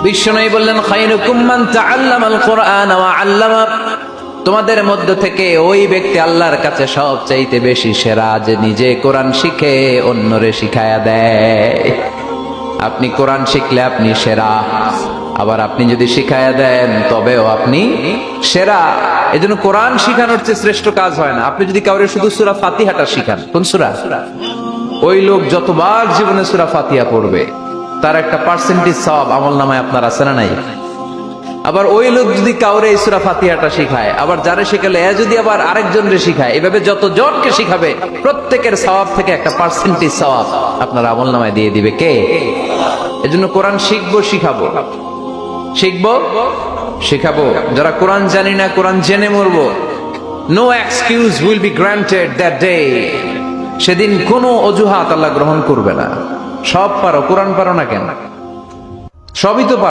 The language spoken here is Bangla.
বিশ্বনবী বললেন, খায়রুকুম মান তাআল্লামাল কুরআন ওয়া আল্লামা। তোমাদের মধ্য থেকে ওই ব্যক্তি আল্লাহর কাছে সবচাইতে বেশি সেরা, যে নিজে কোরআন শিখে অন্যরে শিখায়া দেয়। আপনি কোরআন শিখলে আপনি সেরা, আবার আপনি যদি শিখায়া দেন তবেও আপনি সেরা। এজন্য কোরআন শিখানোর চেয়ে শ্রেষ্ঠ কাজ হয় না। আপনি যদি কাউরে শুধু সূরা ফাতিহাটা শিখান, কোন সূরা, ওই লোক যতবার জীবনে সূরা ফাতিহা পড়বে তার একটা পার্সেন্টেজ সওয়াব আমলনামায় আপনার আছে না নাই? আবার ওই লোক যদি কাউরে এই সূরা ফাতিহাটা শিখায়, আবার যারে শিখালে এ যদি আবার আরেকজনরে শিখায়, এভাবে যতজনকে শিখাবে প্রত্যেকের সওয়াব থেকে একটা পার্সেন্টেজ সওয়াব আপনার আমলনামায় দিয়ে দিবে কে? এজন্য কোরআন শিখবো, শিখাবো, শিখবো, শিখাবো। যারা কোরআন জানি না, কোরআন জেনে মরবো। No excuse will be granted that day. সেদিন কোনো অজুহাত আল্লাহ গ্রহণ করবে না। সব পারো, কোরআন পারো না কেন? সবই তো পারো।